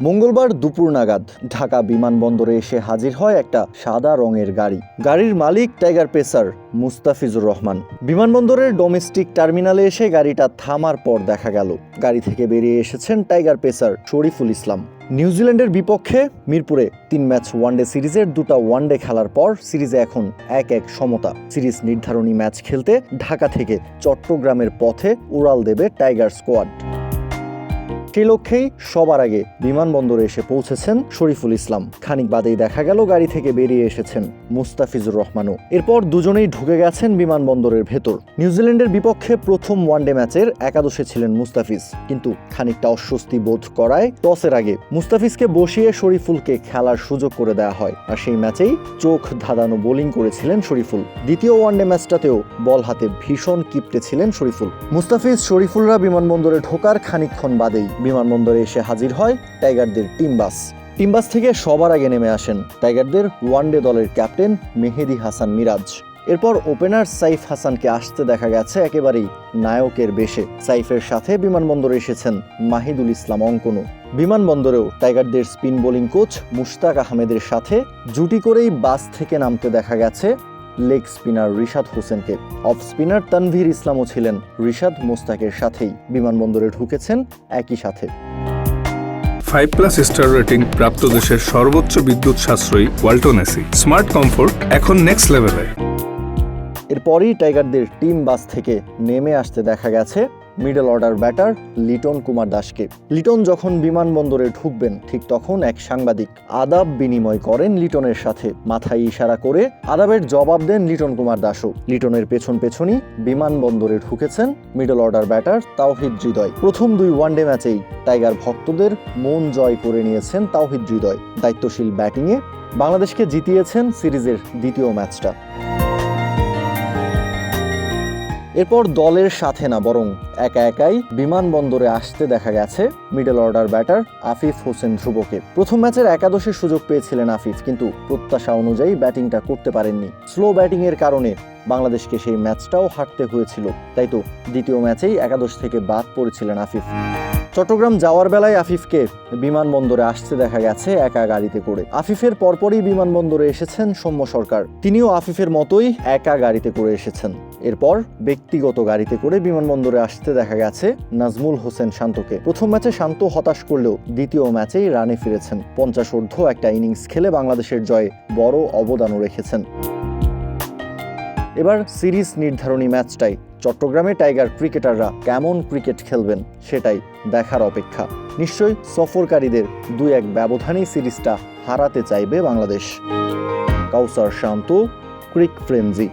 মঙ্গলবার দুপুর নাগাদ ঢাকা বিমানবন্দরে এসে হাজির হয় একটা সাদা রঙের গাড়ি। গাড়ির মালিক টাইগার পেসার মুস্তাফিজুর রহমান। বিমানবন্দরের ডোমেস্টিক টার্মিনালে এসে গাড়িটা থামার পর দেখা গেল গাড়ি থেকে বেরিয়ে এসেছেন টাইগার পেসার শরীফুল ইসলাম। নিউজিল্যান্ডের বিপক্ষে মিরপুরে 3 ম্যাচ ওয়ানডে সিরিজের 2টা ওয়ানডে খেলার পর সিরিজে এখন 1-1 সমতা। সিরিজ নির্ধারণী ম্যাচ খেলতে ঢাকা থেকে চট্টগ্রামের পথে উড়াল দেবে টাইগার স্কোয়াড। সেই লক্ষ্যেই সবার আগে বিমানবন্দরে এসে পৌঁছেছেন শরীফুল ইসলাম। খানিক বাদেই দেখা গেল গাড়ি থেকে বেরিয়ে এসেছেন মুস্তাফিজুর রহমানও। এরপর দুজনেই ঢুকে গেছেন বিমানবন্দরের ভেতর। নিউজিল্যান্ডের বিপক্ষে প্রথম ওয়ানডে ম্যাচের একাদশে ছিলেন মুস্তাফিজ, কিন্তু খানিকটা অস্বস্তি বোধ করায় টসের আগে মুস্তাফিজকে বসিয়ে শরীফুলকে খেলার সুযোগ করে দেওয়া হয়। আর সেই ম্যাচেই চোখ ধাঁধানো বোলিং করেছিলেন শরীফুল। দ্বিতীয় ওয়ানডে ম্যাচটাতেও বল হাতে ভীষণ কিপটে ছিলেন শরীফুল। মুস্তাফিজ শরীফুলরা বিমানবন্দরে ঢোকার খানিকক্ষণ বাদেই বিমানবন্দরে এসে হাজির হয় টাইগারদের টিম বাস থেকে সবার আগে নেমে আসেন টাইগারদের ওয়ানডে দলের ক্যাপ্টেন মেহেদী হাসান মিরাজ। এরপর ওপেনার সাইফ হাসানকে আসতে দেখা গেছে একেবারেই নায়কের বেশে। সাইফের সাথে বিমানবন্দরে এসেছেন মাহিদুল ইসলাম অঙ্কনও। বিমানবন্দরেও টাইগারদের স্পিন বোলিং কোচ মুশতাক আহমেদের সাথে জুটি করেই বাস থেকে নামতে দেখা গেছে লেগ স্পিনার রিশাদ হোসেনকে। অফ স্পিনার তানভীর ইসলামও ছিলেন রিশাদ মোস্তাকের সাথেই। বিমানবন্দরে ঢুকেছেন একই সাথে। 5+ স্টার রেটিং প্রাপ্ত দেশের সর্বোচ্চ বিদ্যুৎ সাশ্রয়ী ওয়ালটন এসি। স্মার্ট কমফোর্ট এখন নেক্সট লেভেলে। এরপরই টাইগারদের টিম বাস থেকে নেমে আসতে দেখা গেছে middle order batter Liton Kumar দাসকে। লিটন যখন বিমানবন্দরে ঢুকবেন ঠিক তখন এক সাংবাদিক আদাব বিনিময় করেন লিটনের সাথে। মাথায় ইশারা করে আদাবের জবাব দেন লিটন কুমার দাসও। লিটনের পেছনই বিমানবন্দরে ঢুকেছেন middle order batter Towhid Hridoy. প্রথম 2 ওয়ানডে ম্যাচেই টাইগার ভক্তদের মন জয় করে নিয়েছেন তাওহিদ হৃদয়। দায়িত্বশীল ব্যাটিংয়ে বাংলাদেশকে জিতিয়েছেন সিরিজের দ্বিতীয় ম্যাচটা। এরপর দলের সাথে না বরং একাই বিমানবন্দরে আসতে দেখা গেছে middle order batter Afif Hossain ধ্রুবকে। প্রথম ম্যাচের একাদশের সুযোগ পেয়েছিলেন আফিফ, কিন্তু প্রত্যাশা অনুযায়ী ব্যাটিংটা করতে পারেননি। স্লো ব্যাটিংয়ের কারণে বাংলাদেশকে সেই ম্যাচটাও হারতে হয়েছিল। তাই তো দ্বিতীয় ম্যাচেই একাদশ থেকে বাদ পড়েছিলেন আফিফ। চট্টগ্রাম যাওয়ার বেলায় আফিফকে বিমানবন্দরে আসতে দেখা গেছে একা গাড়িতে করে। আফিফের পরপরই বিমানবন্দরে এসেছেন সৌম্য সরকার। তিনিও আফিফের মতোই একা গাড়িতে করে এসেছেন। এরপর ব্যক্তিগত গাড়িতে করে বিমানবন্দরে আসতে দেখা গেছে নাজমুল হোসেন শান্তকে। প্রথম ম্যাচে শান্ত হতাশ করলেও দ্বিতীয় ম্যাচেই রানে ফিরেছেন। 50 একটা ইনিংস খেলে বাংলাদেশের জয়ে বড় অবদানও রেখেছেন। এবার সিরিজ নির্ধারণী ম্যাচটাই চট্টগ্রামে টাইগার ক্রিকেটাররা কেমন ক্রিকেট খেলবেন সেটাই দেখার অপেক্ষা। নিশ্চয়ই সফরকারীদের 2-1 ব্যবধানেই সিরিজটা হারাতে চাইবে বাংলাদেশ। কাউসার শান্ত, ক্রিক ফ্রেঞ্জি।